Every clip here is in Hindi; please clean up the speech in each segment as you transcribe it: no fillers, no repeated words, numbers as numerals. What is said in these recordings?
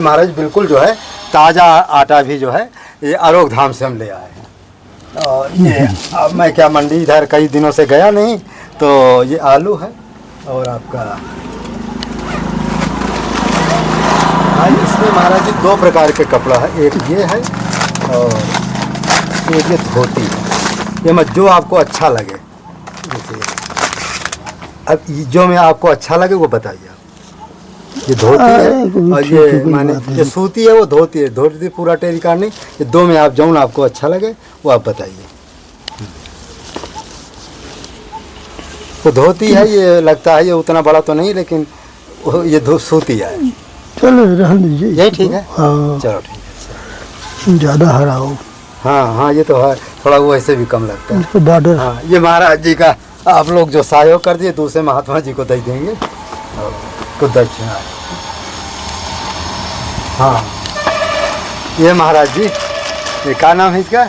महाराज बिल्कुल जो है ताज़ा आटा भी जो है ये आरोग धाम से हम ले आए हैं। और ये अब मैं क्या मंडी इधर कई दिनों से गया नहीं, तो ये आलू है और आपका इसमें महाराज जी दो प्रकार के कपड़ा है, एक ये है और एक ये धोती है। ये मत जो आपको अच्छा लगे, अब जो में आपको अच्छा लगे वो बताइए। ये धोती है और ये माने ये सूती है, वो धोती है। धोती पूरा टेरिकॉट नहीं, ये दो में आप जो आपको अच्छा लगे वो आप बताइए। वो धोती है, ये लगता है ये उतना बड़ा तो नहीं, लेकिन ये सूती है। चलो रहने दीजिए, यही ठीक है। हाँ चलो ठीक है, ज़्यादा हरा हो। हाँ हाँ ये तो है, थोड़ा वो ऐसे भी कम लगता है। इसको बॉर्डर हाँ ये महाराज जी का आप लोग जो सहयोग कर दिए, दूसरे महात्मा जी को दे देंगे और कुछ दक्षिणा। हाँ ये महाराज जी, ये क्या नाम है इसका,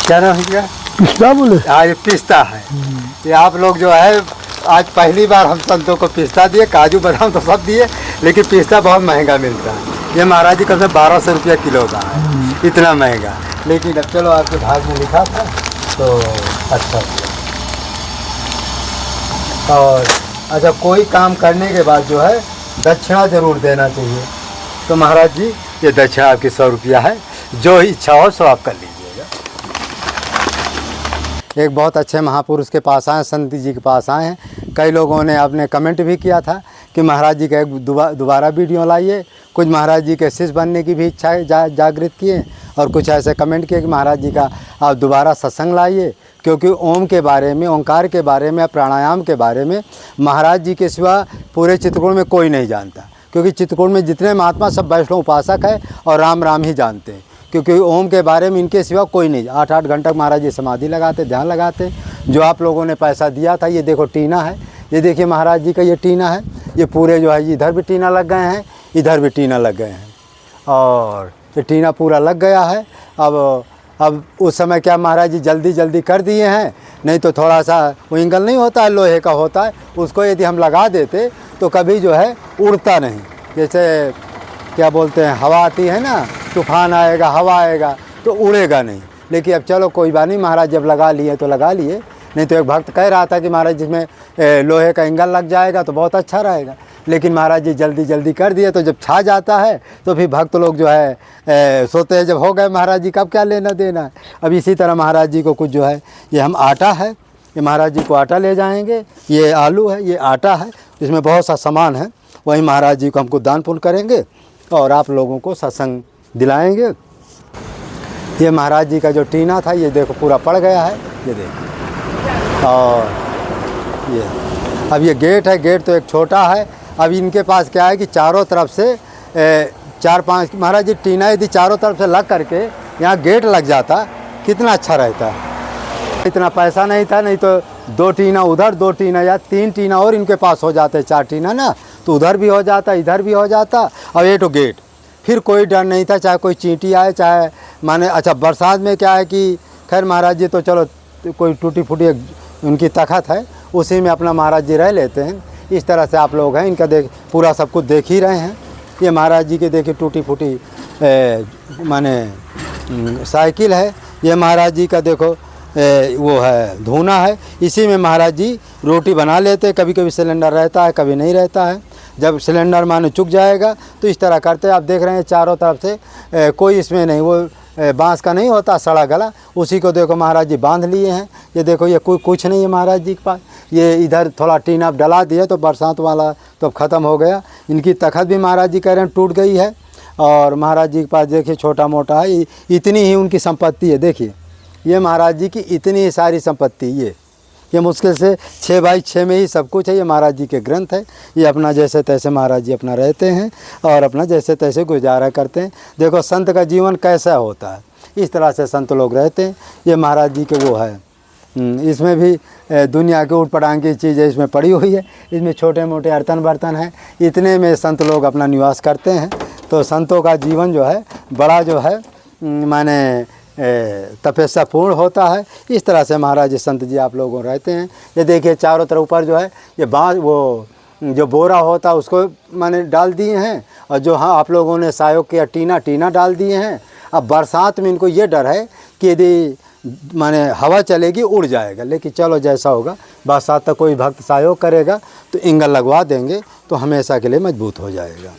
क्या नाम है इसका? पिस्ता बोले। हाँ ये पिस्ता है। ये आप लोग जो है आज पहली बार हम संतों को पिस्ता दिए, काजू बादाम तो सब दिए, लेकिन पिस्ता बहुत महंगा मिलता है। ये महाराज जी कम से 1200 रुपया किलो का है, इतना महंगा। लेकिन अब चलो आपके भाग में लिखा था तो अच्छा हुआ। और अच्छा कोई काम करने के बाद जो है दक्षिणा जरूर देना चाहिए। तो महाराज जी ये दक्षिणा आपकी 100 रुपया है, जो इच्छा हो सो आप कर लीजिएगा। एक बहुत अच्छे महापुरुष के पास आए, संत जी के पास आए हैं। कई लोगों ने आपने कमेंट भी किया था कि महाराज जी का एक दोबारा वीडियो लाइए। कुछ महाराज जी के शिष्य बनने की भी इच्छा जागृत किए, और कुछ ऐसे कमेंट किए कि महाराज जी का आप दोबारा सत्संग लाइए, क्योंकि ओम के बारे में, ओंकार के बारे में, प्राणायाम के बारे में महाराज जी के सिवा पूरे चित्रकूट में कोई नहीं जानता। क्योंकि चित्रकूट में जितने महात्मा सब वैष्णव उपासक है और राम राम ही जानते हैं, क्योंकि ओम के बारे में इनके सिवा कोई नहीं। 8-8 घंटा महाराज जी समाधि लगाते, ध्यान लगाते। जो आप लोगों ने पैसा दिया था, ये देखो टीना है, ये देखिए महाराज जी का ये टीना है। ये पूरे जो है इधर भी टीना लग गए हैं, इधर भी टीना लग गए हैं, और ये टीना पूरा लग गया है। अब उस समय क्या महाराज जी जल्दी जल्दी कर दिए हैं, नहीं तो थोड़ा सा वो एंगल नहीं होता है, लोहे का होता है, उसको यदि हम लगा देते तो कभी जो है उड़ता नहीं। जैसे क्या बोलते हैं, हवा आती है ना, तूफान आएगा, हवा आएगा तो उड़ेगा नहीं। लेकिन अब चलो कोई बात नहीं, महाराज जब लगा लिए तो लगा लिए। नहीं तो एक भक्त कह रहा था कि महाराज जिसमें लोहे का एंगल लग जाएगा तो बहुत अच्छा रहेगा, लेकिन महाराज जी जल्दी जल्दी कर दिए। तो जब छा जाता है तो फिर भक्त लोग जो है सोते हैं जब हो गए महाराज जी का अब क्या लेना देना है। अब इसी तरह महाराज जी को कुछ जो है, ये हम आटा है, ये महाराज जी को आटा ले जाएंगे। ये आलू है, ये आटा है, इसमें बहुत सा सामान है, वही महाराज जी को हमको दान पुण्य करेंगे और आप लोगों को सत्संग दिलाएंगे। ये महाराज जी का जो टीना था, ये देखो पूरा पड़ गया है, ये देखो। और ये अब ये गेट है, गेट तो एक छोटा है। अब इनके पास क्या है कि चारों तरफ से 4-5 महाराज जी टीना यदि चारों तरफ से लग करके यहाँ गेट लग जाता कितना अच्छा रहता। इतना पैसा नहीं था, नहीं तो 2 टीना उधर, 2 टीना या 3 टीना और इनके पास हो जाते, 4 टीना ना, तो उधर भी हो जाता, इधर भी हो जाता। और ये तो गेट, फिर कोई डर नहीं था, चाहे कोई चींटी आए, चाहे माने अच्छा बरसात में क्या है कि खैर महाराज जी तो चलो कोई टूटी फूटी उनकी तख़त है, उसी में अपना महाराज जी रह लेते हैं। इस तरह से आप लोग हैं, इनका देख पूरा सब कुछ देख ही रहे हैं। ये महाराज जी के देखिए टूटी फूटी माने साइकिल है। ये महाराज जी का देखो वो है धूना है, इसी में महाराज जी रोटी बना लेते। कभी कभी सिलेंडर रहता है, कभी नहीं रहता है। जब सिलेंडर माने चुक जाएगा तो इस तरह करते। आप देख रहे हैं चारों तरफ से कोई इसमें नहीं, वो बांस का नहीं होता सड़ा गला, उसी को देखो महाराज जी बांध लिए हैं। ये देखो ये कोई कुछ नहीं है महाराज जी के पास। ये इधर थोड़ा टीना डला दिया तो बरसात वाला तो ख़त्म हो गया। इनकी तख़त भी महाराज जी कह रहे हैं टूट गई है। और महाराज जी के पास देखिए छोटा मोटा है, इतनी ही उनकी संपत्ति है। देखिए ये महाराज जी की इतनी ही सारी संपत्ति, ये मुश्किल से 6x6 में ही सब कुछ है। ये महाराज जी के ग्रंथ है। ये अपना जैसे तैसे महाराज जी अपना रहते हैं और अपना जैसे तैसे गुजारा करते हैं। देखो संत का जीवन कैसा होता है, इस तरह से संत लोग रहते हैं। ये महाराज जी के वो है, इसमें भी दुनिया के ऊट पटांग की चीज़ें इसमें पड़ी हुई है। इसमें छोटे मोटे अर्तन बर्तन हैं, इतने में संत लोग अपना निवास करते हैं। तो संतों का जीवन जो है बड़ा जो है माने तपस्या पूर्ण होता है। इस तरह से महाराज जी संत जी आप लोगों रहते हैं। ये देखिए चारों तरफ ऊपर जो है ये बाँस वो जो बोरा होता उसको मैंने डाल दिए हैं, और जो हाँ आप लोगों ने सहयोग किया टीना डाल दिए हैं। अब बरसात में इनको ये डर है कि यदि माने हवा चलेगी उड़ जाएगा, लेकिन चलो जैसा होगा, बरसात तक कोई भक्त सहयोग करेगा तो एंगल लगवा देंगे तो हमेशा के लिए मजबूत हो जाएगा।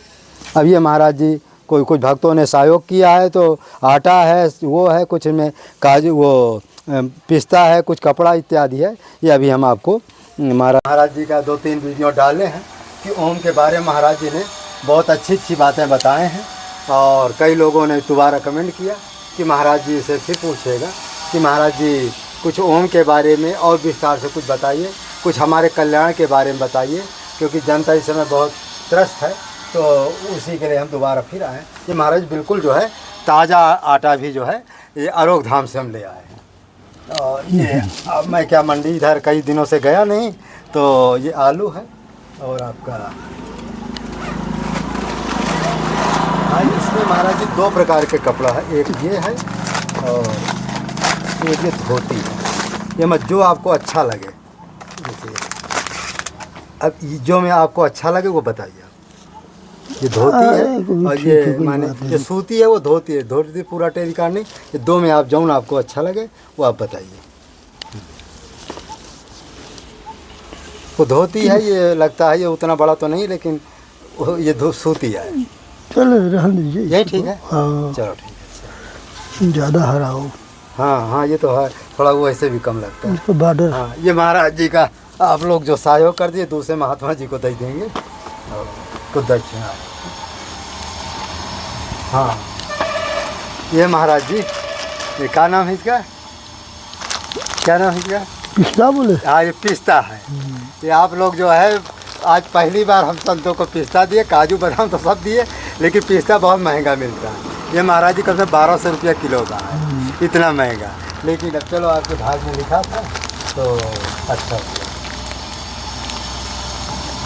अब ये महाराज जी कुछ भक्तों ने सहयोग किया है, तो आटा है, वो है, कुछ में काजू वो पिस्ता है, कुछ कपड़ा इत्यादि है। ये अभी हम आपको महाराज जी का 2-3 वीडियो डाले हैं कि ओम के बारे में महाराज जी ने बहुत अच्छी बातें बताए हैं, और कई लोगों ने दोबारा कमेंट किया कि महाराज जी से फिर पूछेगा कि महाराज जी कुछ ओम के बारे में और विस्तार से कुछ बताइए, कुछ हमारे कल्याण के बारे में बताइए, क्योंकि जनता इस समय बहुत त्रस्त है, तो उसी के लिए हम दोबारा फिर आए। ये महाराज बिल्कुल जो है ताज़ा आटा भी जो है ये अरोग धाम से हम ले आए हैं। और ये अब मैं क्या मंडी इधर कई दिनों से गया नहीं, तो ये आलू है और आपका हाँ, इसमें महाराज जी 2 प्रकार के कपड़ा है, एक ये है और एक ये धोती है। ये मत जो आपको अच्छा लगे, देखिए अब जो में आपको अच्छा लगे वो बताइए। ये धोती है और ये माने ये सूती है, वो धोती है। धोती पूरा टेरिकॉट नहीं, ये 2 में आप जौन आपको अच्छा लगे वो आप बताइए। वो धोती है, ये लगता है ये उतना बड़ा तो नहीं, लेकिन ये सूती है। चलो रहने दीजिए, यही ठीक है। हाँ चलो ठीक है, ज़्यादा हरा हो, हाँ ये तो है, थोड़ा वो ऐसे भी कम लगता है। इसको बॉर्डर हाँ, ये महाराज जी का आप लोग जो सहयोग कर दिए, दूसरे महात्मा जी को दे देंगे और कुछ दक्षिणा। हाँ, ये महाराज जी, ये क्या नाम है इसका, क्या नाम है इसका? पिस्ता बोले। हाँ, ये पिस्ता है। ये आप लोग जो है आज पहली बार हम संतों को पिस्ता दिए, काजू बादाम तो सब दिए, लेकिन पिस्ता बहुत महंगा मिलता है। ये महाराज जी कम से 1200 रुपया किलो का है, इतना महंगा। लेकिन अब चलो आपके भाग में लिखा था तो अच्छा हुआ।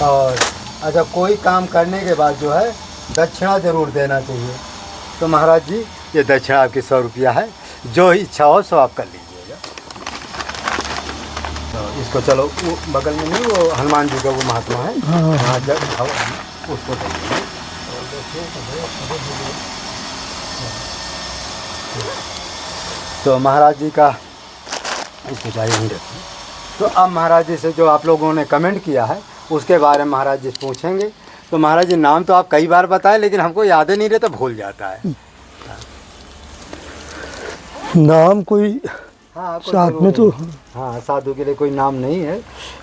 और अच्छा, कोई काम करने के बाद जो है दक्षिणा ज़रूर देना चाहिए। तो महाराज जी ये दक्षिणा आपकी 100 रुपया है, जो इच्छा हो सो आप कर लीजिएगा। तो इसको चलो वो बगल में नहीं, वो हनुमान जी का वो महात्मा है, हाँ जब उसको देंगे। तो महाराज जी का इसको चाहिए नहीं रखिए। तो अब महाराज जी से जो आप लोगों ने कमेंट किया है उसके बारे में महाराज जी पूछेंगे। तो महाराज जी नाम तो आप कई बार बताए, लेकिन हमको याद ही नहीं रहता, भूल जाता है। नाम कोई हाँ साथ में तो हाँ, साधु के लिए कोई नाम नहीं है।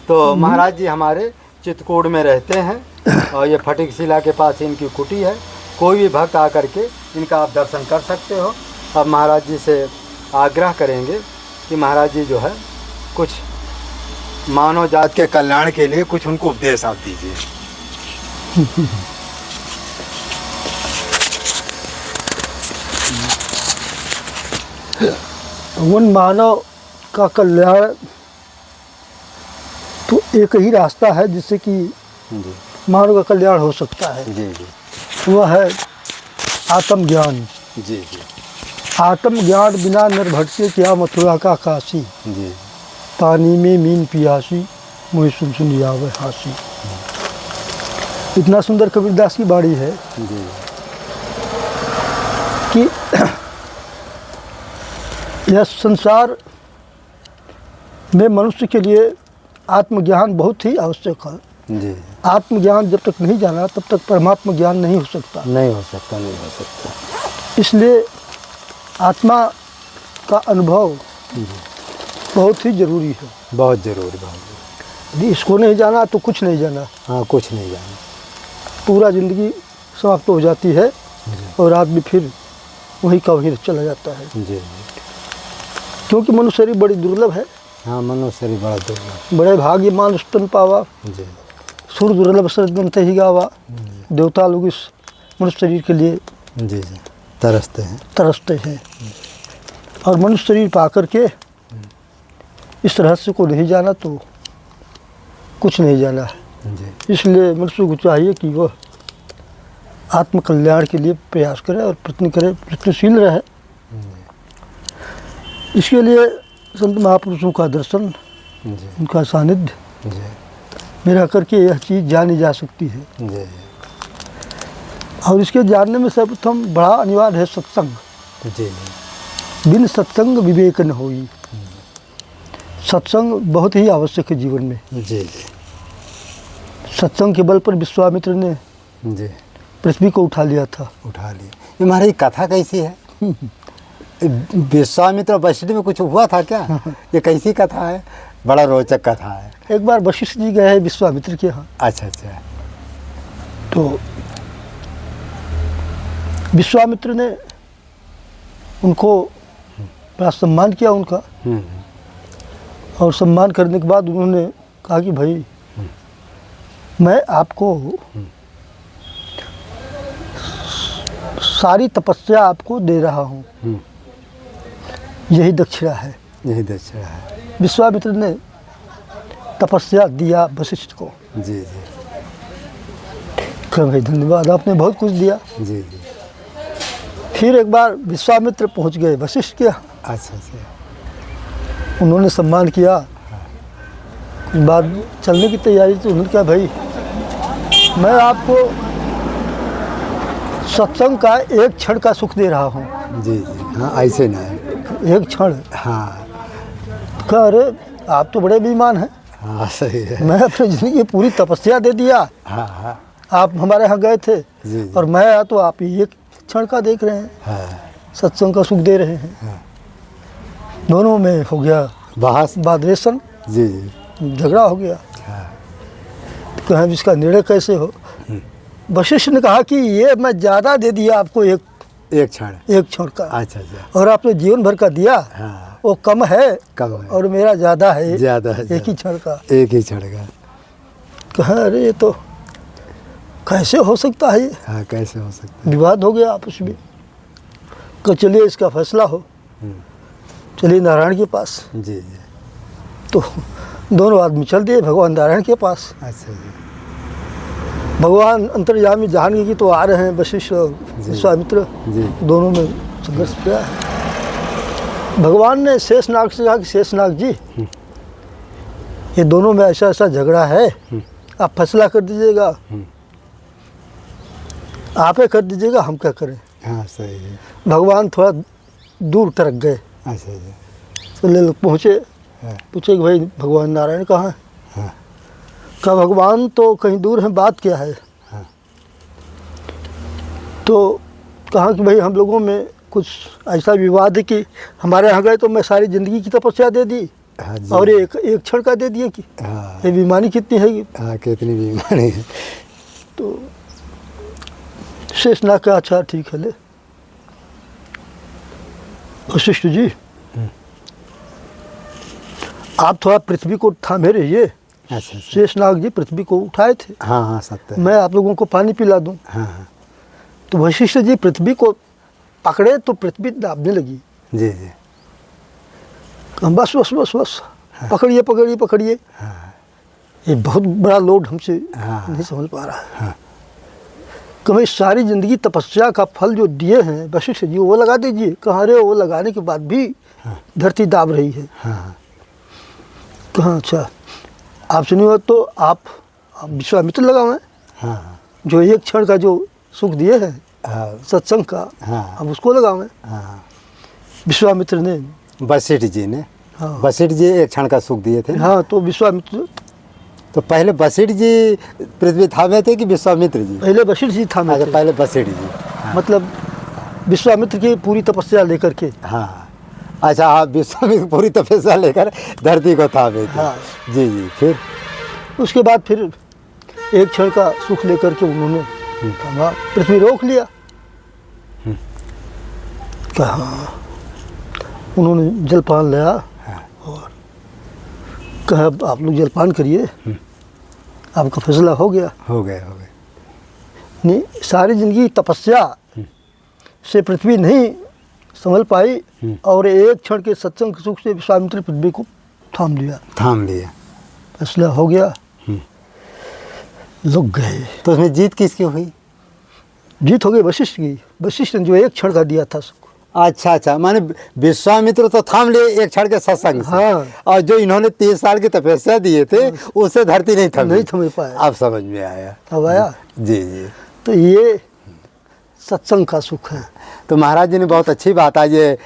तो महाराज जी हमारे चित्रकूट में रहते हैं, और ये फटिक शिला के पास इनकी कुटी है। कोई भी भक्त आकर के इनका आप दर्शन कर सकते हो। अब महाराज जी से आग्रह करेंगे कि महाराज जी जो है कुछ मानव जात के कल्याण के लिए कुछ उनको उपदेश आप दीजिए। वन मानव का कल्याण तो एक ही रास्ता है जिससे कि जी मानव का कल्याण हो सकता है, जी जी वह है आत्मज्ञान। जी जी आत्मज्ञान बिना नर भटके क्या मथुरा का काशी, जी पानी में मीन पियासी मुझे सुन सुन आवे हासी। इतना सुंदर कबीरदास की बाणी है जी कि यह संसार में मनुष्य के लिए आत्मज्ञान बहुत ही आवश्यक है। जी आत्मज्ञान जब तक नहीं जाना तब तक परमात्मा ज्ञान नहीं हो सकता। नहीं हो सकता। इसलिए आत्मा का अनुभव बहुत ही ज़रूरी है, बहुत ज़रूरी। यदि इसको नहीं जाना तो कुछ नहीं जाना। हाँ, कुछ नहीं जाना, पूरा ज़िंदगी समाप्त हो जाती है और आदमी फिर वही का वही चला जाता है। जी क्योंकि मनुष्य शरीर बड़ी दुर्लभ है। हाँ, मनुष्य शरीर बड़ा दुर्लभ। बड़े भाग्यमान स्तन पावा, जी सुर दुर्लभ शरद बनते ही गावा। देवता लोग इस मनुष्य शरीर के लिए जी तरसते हैं, और मनुष्य शरीर पा करके इस रहस्य को नहीं जाना तो कुछ नहीं जाना है। जी इसलिए मनुष्य को चाहिए कि वह आत्मकल्याण के लिए प्रयास करे और प्रयत्नशील रहे। इसके लिए संत महापुरुषों का दर्शन, जी उनका सानिध्य, जी में रह करके यह चीज़ जानी जा सकती है। जी और इसके जानने में सर्वप्रथम बड़ा अनिवार्य है सत्संग। जी बिन सत्संग विवेक न होई। सत्संग बहुत ही आवश्यक है जीवन में। जी जी सत्संग के बल पर विश्वामित्र ने जी पृथ्वी को उठा लिया था। उठा लिए। ये महाराज कथा कैसी है? विश्वामित्र वशिष्ठ में कुछ हुआ था क्या? ये कैसी कथा है? बड़ा रोचक कथा है। एक बार वशिष्ठ जी गए हैं विश्वामित्र के यहाँ। अच्छा अच्छा। तो विश्वामित्र ने उनको बड़ा सम्मान किया उनका। और सम्मान करने के बाद उन्होंने कहा कि भाई मैं आपको सारी तपस्या आपको दे रहा हूँ, यही दक्षिणा है। यही दक्षिणा है। विश्वामित्र ने तपस्या दिया वशिष्ठ को। जी जी कहा भाई धन्यवाद, आपने बहुत कुछ दिया। जी जी। फिर एक बार विश्वामित्र पहुँच गए वशिष्ठ के यहाँ। अच्छा अच्छा। उन्होंने सम्मान किया। कुछ बाद चलने की तैयारी थी। उन्होंने कहा भाई मैं आपको सत्संग का एक क्षण का सुख दे रहा हूँ। जी जी। हाँ ऐसे ना है। एक क्षण। हाँ कहा अरे आप तो बड़े बेईमान हैं। हाँ सही है। मैं अपनी जिंदगी की पूरी तपस्या दे दिया। हाँ हाँ। आप हमारे यहाँ गए थे जी जी। और मैं आया तो आप ही एक क्षण का देख रहे हैं। हाँ सत्संग का सुख दे रहे हैं। हाँ। दोनों में हो गया बहस। वादरेशन, जी जी। झगड़ा हो गया। हाँ। तो कहें इसका निर्णय कैसे हो? वशिष्ठ ने कहा कि ये मैं ज़्यादा दे दिया आपको एक क्षण। एक क्षण का। अच्छा अच्छा। और आपने जीवन भर का दिया हाँ वो कम है। कम है। और मेरा ज़्यादा है। ज़्यादा है। एक ही क्षण का। एक ही क्षण का। कहा अरे ये तो कैसे हो सकता है? ये हाँ कैसे हो सकता है? विवाद हो गया आपस में। तो चलिए इसका फैसला हो, चलिए नारायण के पास। जी जी। तो दोनों आदमी चल दिए भगवान नारायण के पास। अच्छा जी। भगवान अंतर्यामी जान गए कि तो आ रहे हैं वशिष्ठ और विश्वामित्र। जी। दोनों में संघर्ष किया है। भगवान ने शेषनाग से कहा कि शेषनाग जी ये दोनों में ऐसा ऐसा झगड़ा है, आप फैसला कर दीजिएगा। आप ही कर दीजिएगा, हम क्या करें? हाँ सही है। भगवान थोड़ा दूर टरक गए। अच्छा जी। तो ले लोग पहुँचे। हाँ। पूछे कि भाई भगवान नारायण कहाँ हैं? हाँ। कहा भगवान तो कहीं दूर है, बात क्या है? हाँ। तो कहा कि भाई हम लोगों में कुछ ऐसा विवाद है कि हमारे यहाँ गए तो मैं सारी ज़िंदगी की तपस्या दे दी हाँ जी। और एक क्षण का दे दिए कि हाँ ये बेईमानी कितनी है कि। हाँ कितनी बीमारी है। तो शेषनाग का अच्छा ठीक है ले। वशिष्ठ जी आप थोड़ा पृथ्वी को थामे रहिए। अच्छा अच्छा। शेषनाग जी पृथ्वी को उठाए थे। हाँ हाँ सत्य है। मैं आप लोगों को पानी पिला दूं। हाँ हाँ। तो वशिष्ठ जी पृथ्वी को पकड़े तो पृथ्वी दाबने लगी। जी जी। हम बस बस बस बस पकड़िए पकड़िए पकड़िए। हाँ ये बहुत बड़ा लोड हमसे हाँ। नहीं समझ पा रहा है। हाँ। कि भाई सारी जिंदगी तपस्या का फल जो दिए हैं वशिष्ठ जी वो लगा दीजिए। कहाँ रे वो लगाने के बाद भी धरती दाब रही है। हाँ। कहाँ अच्छा आप सुनिए तो आप विश्वामित्र लगाओ हैं हाँ। जो एक क्षण का जो सुख दिए हैं हाँ। सत्संग का, हाँ। अब उसको लगाओ हैं। हाँ। विश्वामित्र ने वशिष्ठ जी ने। हाँ। वशिष्ठ जी एक क्षण का सुख दिए थे। हाँ तो विश्वामित्र तो पहले वशिष्ठ जी पृथ्वी थामे थे कि विश्वामित्र जी? पहले वशिष्ठ जी थामे अच्छा थे। पहले वशिष्ठ जी। हाँ। मतलब विश्वामित्र की पूरी तपस्या लेकर के। हाँ। अच्छा हाँ विश्वामित्र पूरी तपस्या लेकर धरती को थामे थे। हाँ। जी जी। फिर उसके बाद फिर एक क्षण का सुख लेकर के उन्होंने थामा, पृथ्वी रोक लिया। कहा उन्होंने जलपान लिया और कहा आप लोग जलपान करिए, आपका फैसला हो गया। हो गए हो गए। नहीं सारी जिंदगी तपस्या से पृथ्वी नहीं संभल पाई और एक क्षण के सत्संग सुख से विश्वामित्र पृथ्वी को थाम लिया। थाम लिया। फैसला हो गया। लोग गए। तो उसमें जीत किसकी हुई? जीत हो गई वशिष्ठ की। वशिष्ठ ने जो एक क्षण का दिया था सबको। अच्छा अच्छा, माने विश्वामित्र तो थाम लिए एक क्षण के सत्संग से। हाँ। और जो इन्होंने 30 साल की तपस्या दिए थे उससे धरती नहीं थम पाया। अब समझ में आया। अब आया। जी जी। तो ये सत्संग का सुख है। तो महाराज जी ने बहुत अच्छी बात आज ये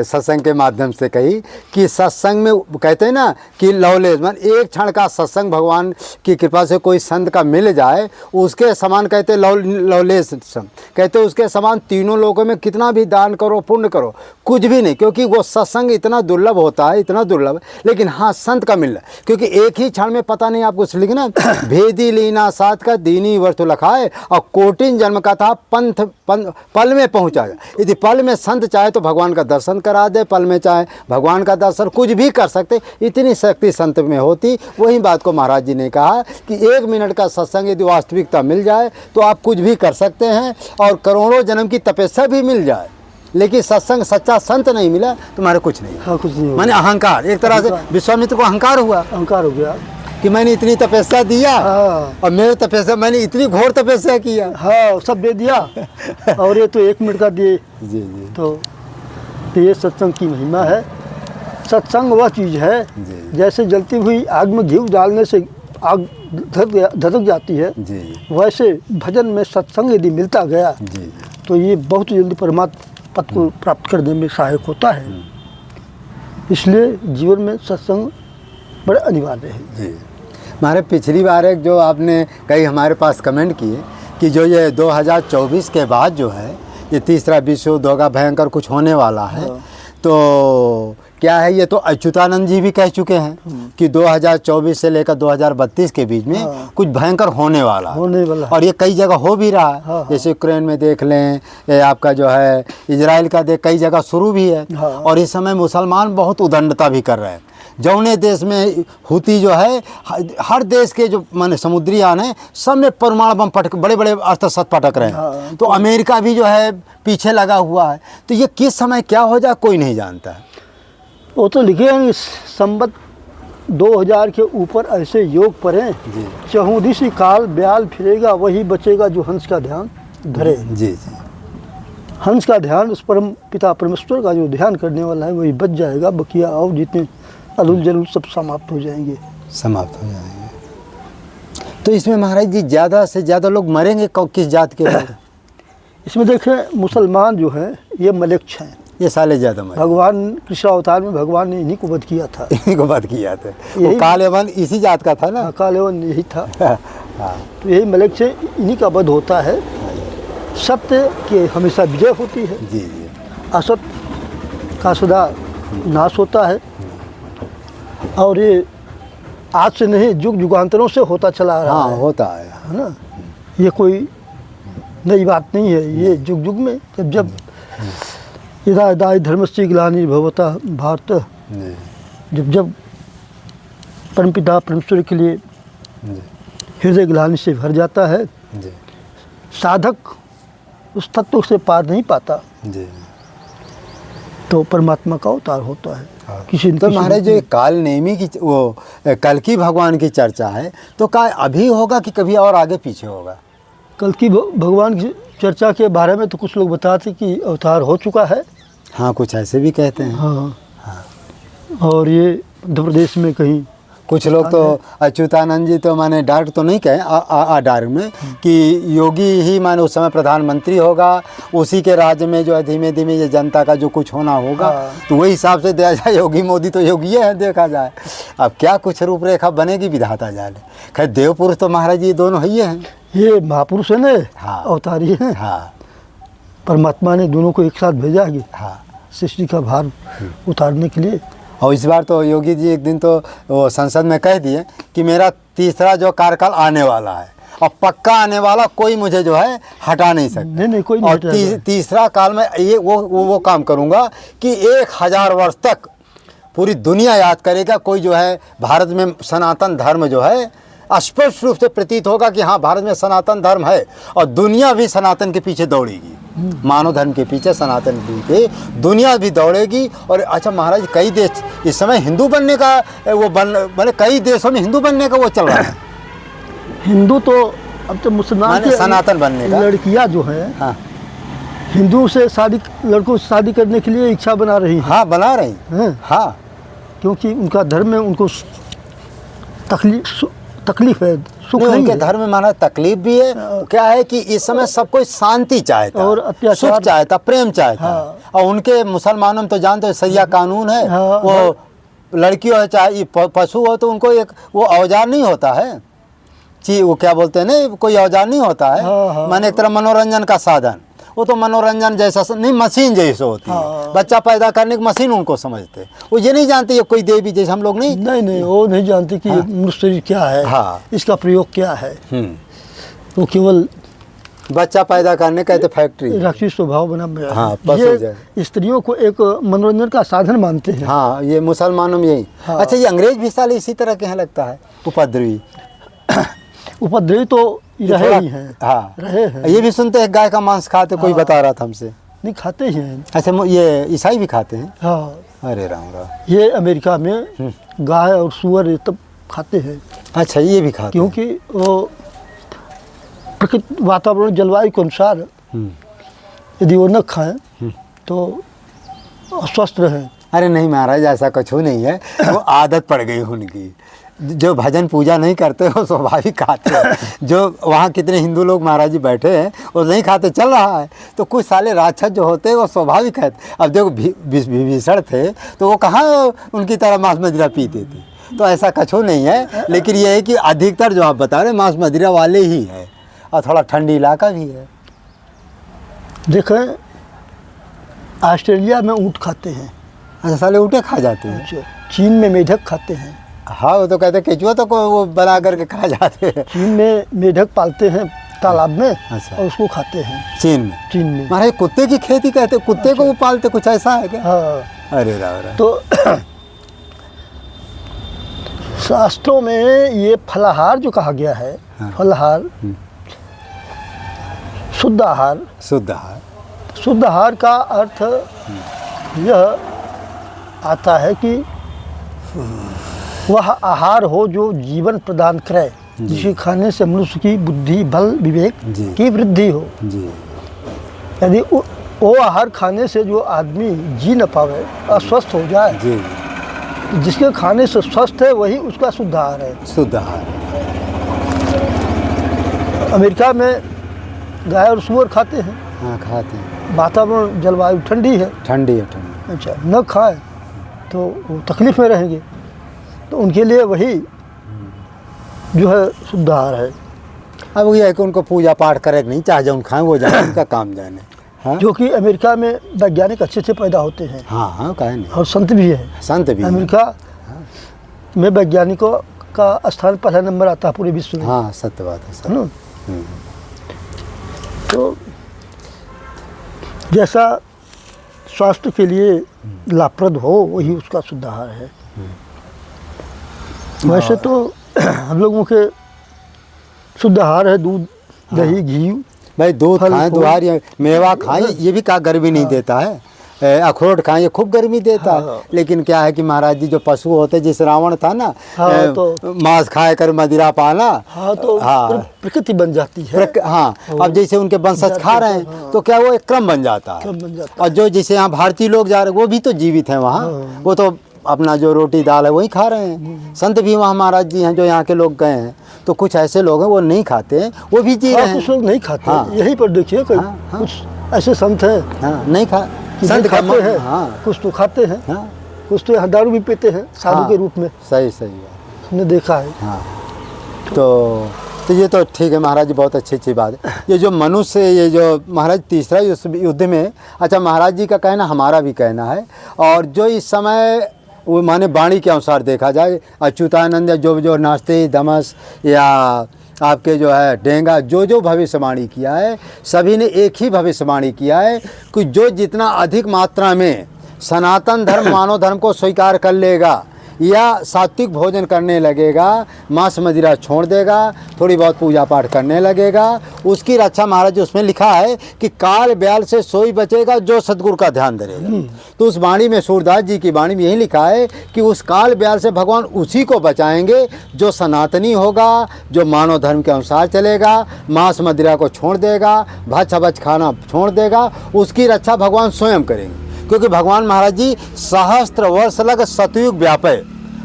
सत्संग के माध्यम से कही कि सत्संग में कहते हैं ना कि लवलेस मान एक क्षण का सत्संग भगवान की कृपा से कोई संत का मिल जाए उसके समान कहते लवलेस कहते उसके समान तीनों लोगों में कितना भी दान करो पुण्य करो कुछ भी नहीं, क्योंकि वो सत्संग इतना दुर्लभ होता है, इतना दुर्लभ। लेकिन हाँ संत का मिलना, क्योंकि एक ही क्षण में पता नहीं आपको लिखना भेदी लीना सात का दीनी वर्थ लखाए और कोटिन जन्म का था पंथ पल में पहुँचा। यदि पल में संत चाहे तो भगवान का दर्शन करा दे, पल में चाहे भगवान का दर्शन कुछ भी कर सकते, इतनी शक्ति संत में होती। वही बात को महाराज जी ने कहा कि 1 मिनट का सत्संग यदि वास्तविकता मिल जाए तो आप कुछ भी कर सकते हैं और करोड़ों जन्म की तपस्या भी मिल जाए। लेकिन सत्संग सच्चा संत नहीं मिला तुम्हारे कुछ नहीं। हाँ कुछ नहीं। माने अहंकार, एक तरह से विश्वामित्र को अहंकार हुआ, अहंकार हो गया कि मैंने इतनी तपस्या दिया। हाँ। और मेरे तपस्या मैंने इतनी घोर तपस्या किया। हाँ सब दे दिया और ये तो 1 मिनट का दिए। जी जी। तो ये सत्संग की महिमा है। सत्संग वह चीज़ है जैसे जलती हुई आग में घी डालने से आग धधक जाती है, जी वैसे भजन में सत्संग यदि मिलता गया जी तो ये बहुत जल्दी परमात्मा पद को प्राप्त करने में सहायक होता है। इसलिए जीवन में सत्संग बड़ा अनिवार्य है। जी। हमारे पिछली बार एक जो आपने कई हमारे पास कमेंट किए कि जो ये 2024 के बाद जो है ये तीसरा विश्व युद्ध होगा, भयंकर कुछ होने वाला है। तो क्या है, ये तो अच्युतानंद जी भी कह चुके हैं कि 2024 से लेकर 2032 के बीच में कुछ भयंकर होने वाला है। और ये कई जगह हो भी रहा है। जैसे यूक्रेन में देख लें, ये आपका जो है इजराइल का कई जगह शुरू भी है। और इस समय मुसलमान बहुत उदंडता भी कर रहे हैं। जौने देश में हुती जो है, हर देश के जो माने समुद्री यान है सब में परमाणु बम पटक, बड़े बड़े अस्त्र शस्त्र पटक रहे हैं। तो अमेरिका भी जो है पीछे लगा हुआ है। तो ये किस समय क्या हो जाए कोई नहीं जानता है। वो तो लिखे हैं संबत 2000 के ऊपर ऐसे योग पढ़े, चहुदिशी काल ब्याल फिरेगा वही बचेगा जो हंस का ध्यान धरे। जी जी। हंस का ध्यान उस परम पिता परमेश्वर का जो ध्यान करने वाला है वही बच जाएगा। बकिया और जितने अदुल जलूल सब समाप्त हो जाएंगे। तो इसमें महाराज जी ज़्यादा से ज़्यादा लोग मरेंगे किस जात के लोग? इसमें देखें मुसलमान जो है ये मलेक्ष हैं, ये साले ज़्यादा मरे। भगवान कृष्ण अवतार में भगवान ने इन्हीं को वध किया था। इन्हीं को वध किया था। वो कालेवन इसी जात का था ना। कालेवन यही था। तो यही मलेक्ष है, इन्हीं का वध होता है। सत्य की हमेशा विजय होती है। जी जी। असत्य का सदा नाश होता है। और ये आज से नहीं जुग जुगांतरों से होता चला आ रहा है। होता है ना। ये कोई नई बात नहीं है। ये जुग जुग में जब यदा यदा धर्मस्य ग्लानिर्भवता भारत, जब परमपिता परमेश्वर के लिए हृदय ग्लानि से भर जाता है, साधक उस तत्व से पार नहीं पाता, तो परमात्मा का अवतार होता है। किसी तो महाराज जो काल नेमी की वो कल की भगवान की चर्चा है, तो क्या अभी होगा कि कभी और आगे पीछे होगा? कल की भगवान की चर्चा के बारे में तो कुछ लोग बताते कि अवतार हो चुका है। हाँ कुछ ऐसे भी कहते हैं। हाँ। और ये मध्य प्रदेश में कहीं कुछ लोग तो अच्युतानंद जी तो माने डायरेक्ट तो नहीं कहे डायरेक्ट में कि योगी ही माने उस समय प्रधानमंत्री होगा, उसी के राज्य में जो है धीमे धीमे ये जनता का जो कुछ होना होगा। तो वही हिसाब से देखा जाए योगी मोदी तो योगी है देखा जाए। अब क्या कुछ रूपरेखा बनेगी विधाता जाने। खैर देव पुरुष तो महाराज जी दोनों ही हैं। ये महापुरुष है ना। हाँ। अवतारी है। हाँ। परमात्मा ने दोनों को एक साथ भेजा कि सृष्टि का भार उतारने के लिए। और इस बार तो योगी जी एक दिन तो वो संसद में कह दिए कि मेरा तीसरा जो कार्यकाल आने वाला है और पक्का आने वाला, कोई मुझे जो है हटा नहीं सकता। नहीं कोई नहीं। और तीसरा काल में ये वो काम करूँगा कि 1000 वर्ष तक पूरी दुनिया याद करेगा। कोई जो है भारत में सनातन धर्म जो है स्पष्ट रूप से प्रतीत होगा कि हाँ भारत में सनातन धर्म है और दुनिया भी सनातन के पीछे दौड़ेगी। मानव धर्म के पीछे सनातन के दुनिया भी दौड़ेगी। और अच्छा महाराज कई देश इस समय हिंदू बनने का वो बने कई देशों में हिंदू बनने का वो चल रहा है। हिंदू तो अब तो मुसलमान सनातन बनने का लड़कियां जो है हिंदुओं से शादी, लड़कों से शादी करने के लिए इच्छा बना रही है। हाँ बना रही हैं? हाँ, क्योंकि उनका धर्म में उनको तकलीफ है, सुख नहीं नहीं उनके है। धर्म में माना तकलीफ भी है। क्या है कि इस समय सब कोई शांति चाहता और अत्याचार- सुख चाहता, प्रेम चाहता है। हाँ। और उनके मुसलमानों में तो जानते हो सरिया कानून है। हाँ, वो लड़की हो चाहे पशु हो, तो उनको एक वो औजार नहीं होता है, वो क्या बोलते हैं ना, कोई औजार नहीं होता है। हाँ, हाँ। माने एक तरह मनोरंजन का साधन, वो तो मनोरंजन जैसा नहीं, मशीन जैसे होती है। हाँ। बच्चा पैदा करने की मशीन उनको समझते, वो ये नहीं जानते ये कोई देवी जैसे हम लोग नहीं। नहीं, वो नहीं जानते कि मनुष्य शरीर क्या है, हाँ। इसका प्रयोग क्या है। हम्म। वो केवल बच्चा पैदा करने कहते फैक्ट्री। राक्षसी स्वभाव बना हुआ है। हाँ, पशु ये स्त्रियों को एक मनोरंजन का साधन मानते हैं। हाँ, ये मुसलमानों में यही। हाँ। अच्छा, ये अंग्रेज भी साले इसी तरह के हैं लगता है, उपद्रवी। उपद्रवी तो रहे थोड़ा- ही हैं। हाँ, रहे हैं। ये भी सुनते हैं गाय का मांस खाते, कोई बता रहा था हमसे। नहीं, खाते ही हैं। अच्छा, ये ईसाई भी खाते हैं। हाँ, अरे राम राम। ये अमेरिका में गाय और सुअर ये तब खाते हैं, अच्छा, ये भी खाते हैं। क्योंकि वो प्रकृति वातावरण जलवायु के अनुसार यदि वो न खाएं तो स्वस्थ रहें। अरे नहीं महाराज, ऐसा कुछ नहीं है, वो आदत पड़ गई उनकी। जो भजन पूजा नहीं करते वो स्वाभाविक खाते हैं। जो वहाँ कितने हिंदू लोग महाराज जी बैठे हैं वो नहीं खाते, चल रहा है। तो कुछ साले राक्षस जो होते हैं वो स्वाभाविक है। अब देखो विभीषण थे तो वो कहाँ उनकी तरह मांस मदिरा पीते थे, तो ऐसा कछो नहीं है। लेकिन ये है कि अधिकतर जो आप बता रहे मांस मदिरा वाले ही है, और थोड़ा ठंडी इलाका भी है। देखें, ऑस्ट्रेलिया में ऊँट खाते हैं, अच्छा, साले ऊँटे खा जाते हैं। जो चीन में मेढक खाते हैं। हाँ, वो तो कहते हैं केचुआ तो वो बना करके खा जाते हैं चीन में मेढक पालते हैं तालाब में, अच्छा। और उसको खाते हैं चीन में। चीन में। महाराज कुत्ते की खेती कहते, कुत्ते को वो पालते, कुछ ऐसा है क्या? हाँ, अरे राम। तो शास्त्रों में ये फलाहार जो कहा गया है, हाँ। फलाहार शुद्ध आहार। शुद्ध आहार। शुद्ध आहार का अर्थ यह आता है कि वह आहार हो जो जीवन प्रदान करे, जिसे खाने से मनुष्य की बुद्धि, बल, विवेक जी। की वृद्धि हो। जी। यदि वो आहार खाने से जो आदमी जी न पावे, अस्वस्थ हो जाए, जी। जिसके खाने से स्वस्थ है वही उसका शुद्ध आहार है। शुद्ध आहार। अमेरिका में गाय और सूअर खाते हैं, हाँ, खाते हैं। वातावरण जलवायु ठंडी है। ठंडी है, ठंडी। अच्छा, न खाए तो वो तकलीफ में रहेंगे, तो उनके लिए वही जो है शुद्ध आहार है। अब ये है कि उनको पूजा पाठ करे नहीं, चाहे जो खाएं वो जाने, उनका काम जाने। हाँ, जो कि अमेरिका में वैज्ञानिक अच्छे से पैदा होते हैं, हाँ, हाँ, कहे नहीं, और संत भी है। संत भी हैं। अमेरिका में वैज्ञानिकों का स्थान पहला नंबर आता है पूरे विश्व में। हाँ, सत्य बात है है सर। ना? तो जैसा स्वास्थ्य के लिए लाभप्रद हो वही उसका शुद्ध आहार है। वैसे तो हम लोगों के शुद्ध आहार है दूध, दही, घी। भाई दूध फल, खाएं, फूल। दुआर या मेवा खाएं, ये भी क्या गर्मी नहीं देता है। अखरोट खाएं, ये खूब गर्मी देता है। लेकिन क्या है कि महाराज जी जो पशु होते, जिस रावण था ना, हाँ, तो मांस खाए कर मदिरा पाना। हाँ, तो हाँ, प्रकृति बन जाती है। हाँ, अब जैसे उनके वंशज खा रहे हैं तो क्या वो एक क्रम बन जाता है। क्रम बन जाता और जो जैसे यहाँ भारतीय लोग जा रहे हैं वो भी तो जीवित हैं वहाँ, वो तो अपना जो रोटी दाल है वही खा रहे हैं। संत भी वहाँ महाराज जी हैं जो यहाँ के लोग गए हैं, तो कुछ ऐसे लोग हैं वो नहीं खाते हैं, वो भी जी रहे हाँ, कुछ हैं। लोग नहीं खाते। हाँ। यहीं पर देखिए कोई कुछ ऐसे संत हैं हाँ, नहीं खा कि संत नहीं का खाते हैं, हाँ, कुछ तो खाते हैं, हाँ, कुछ तो यहाँ दारू भी पीते हैं साधु हाँ, के रूप में, सही सही बात। हमने देखा है। हाँ, तो ये तो ठीक है महाराज जी, बहुत अच्छी बात है। ये जो मनुष्य, ये जो महाराज तीसरा युद्ध में, अच्छा महाराज जी का कहना हमारा भी कहना है, और जो इस समय वो माने वाणी के अनुसार देखा जाए, अच्युतानंद जो नास्ते दमस या आपके जो है डेंगा, जो भविष्यवाणी किया है, सभी ने एक ही भविष्यवाणी किया है कि जो जितना अधिक मात्रा में सनातन धर्म मानव धर्म को स्वीकार कर लेगा, या सात्विक भोजन करने लगेगा, मांस मदिरा छोड़ देगा, थोड़ी बहुत पूजा पाठ करने लगेगा, उसकी रक्षा महाराज जी उसमें लिखा है कि काल ब्याल से सोई बचेगा जो सदगुरु का ध्यान धरेगा। तो उस वाणी में सूरदास जी की वाणी में यही लिखा है कि उस काल ब्याल से भगवान उसी को बचाएंगे जो सनातनी होगा, जो मानव धर्म के अनुसार चलेगा, मांस मदिरा को छोड़ देगा, भच भच खाना छोड़ देगा, उसकी रक्षा भगवान स्वयं करेंगे। क्योंकि भगवान महाराज जी सहस्त्र वर्ष लग सतयुग व्यापे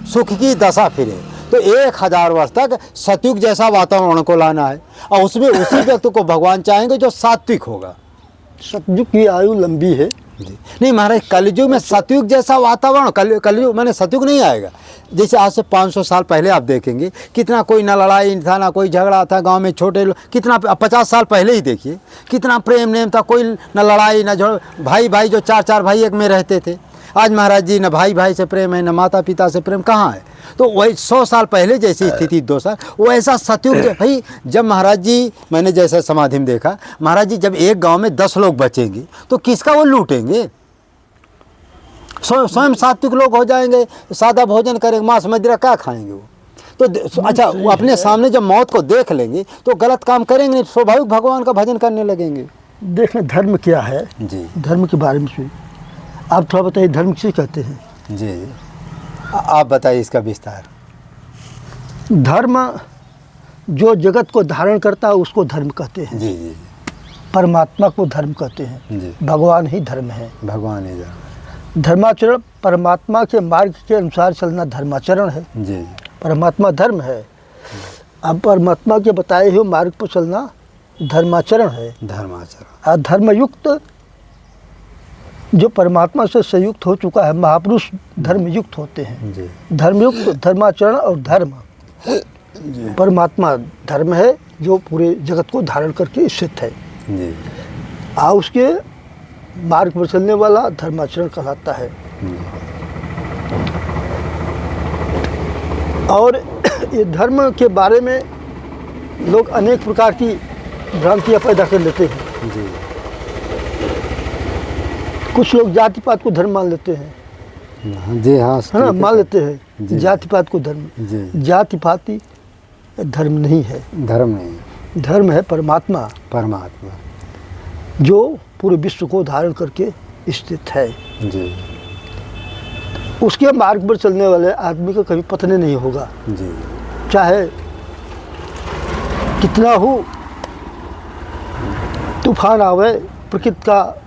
सुख की दशा फिरे, तो 1000 वर्ष तक सतयुग जैसा वातावरण को लाना है, और उसमें उसी व्यक्ति को भगवान चाहेंगे जो सात्विक होगा। सतयुग की आयु लंबी है। नहीं महाराज, कलयुग में सतयुग जैसा वातावरण, कलयुग मैंने सतयुग नहीं आएगा। जैसे आज से 500 साल पहले आप देखेंगे कितना कोई ना लड़ाई था, ना कोई झगड़ा था, गांव में छोटे लोग कितना, 50 साल पहले ही देखिए कितना प्रेम नेम था, कोई ना लड़ाई ना झगड़ा, भाई भाई जो 4 भाई एक में रहते थे। आज महाराज जी न भाई भाई से प्रेम है, न माता पिता से प्रेम, कहाँ है? तो वही 100 साल पहले जैसी स्थिति 2 साल, वो ऐसा सतयुग भाई। जब महाराज जी, मैंने जैसा समाधि में देखा, महाराज जी जब एक गांव में 10 लोग बचेंगे तो किसका वो लूटेंगे? स्वयं सात्विक लोग हो जाएंगे, सादा भोजन करेंगे, मांस मदिरा क्या खाएंगे वो? तो अच्छा, वो अपने सामने जब मौत को देख लेंगे तो गलत काम करेंगे नहीं, स्वाभाविक भगवान का भजन करने लगेंगे। देखना धर्म क्या है जी, धर्म के बारे में आप थोड़ा बताइए, धर्म किसे कहते हैं? जी आप बताइए इसका विस्तार। धर्म जो जगत को धारण करता है उसको धर्म कहते हैं। जी जी परमात्मा को धर्म कहते हैं। जी, भगवान ही धर्म है। भगवान ही धर्म। धर्माचरण परमात्मा के मार्ग के अनुसार चलना धर्माचरण है। जी, परमात्मा धर्म है, अब परमात्मा के बताए हुए मार्ग पर चलना धर्माचरण है। धर्माचरण। और धर्मयुक्त जो परमात्मा से संयुक्त हो चुका है, महापुरुष धर्मयुक्त होते हैं। जी धर्मयुक्त, धर्माचरण और धर्म, परमात्मा धर्म है जो पूरे जगत को धारण करके स्थित है। जी, आ उसके मार्ग पर चलने वाला धर्माचरण कहलाता है। और ये धर्म के बारे में लोग अनेक प्रकार की भ्रांतियाँ पैदा कर लेते हैं। जी, कुछ लोग जाति पात को धर्म मान लेते हैं, जी हाँ, है ना, मान लेते हैं जी। जाति पात को धर्म। जी, जाति पाति धर्म नहीं है, धर्म नहीं, धर्म है परमात्मा, परमात्मा। जो पूरे विश्व को धारण करके स्थित है। जी, उसके मार्ग पर चलने वाले आदमी का कभी पतन नहीं होगा, जी, चाहे कितना हो तूफान आवे, प्रकृति का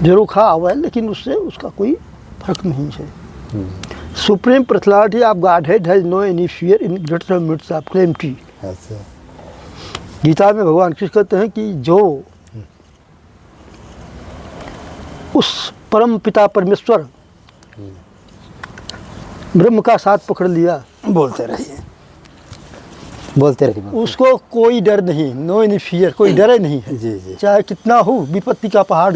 झरोखा आवे, लेकिन उससे उसका कोई फर्क नहीं है। Supreme personality of godhead has no any fear in greater midst of calamity. ऐसे। गीता में भगवान कृष्ण कहते हैं कि जो उस परम पिता परमेश्वर ब्रह्म का साथ पकड़ लिया, बोलते रहिए, बोलते रहिए। उसको कोई डर नहीं, नो एनी फियर, कोई डर ही नहीं है। जी, जी। चाहे कितना हो विपत्ति का पहाड़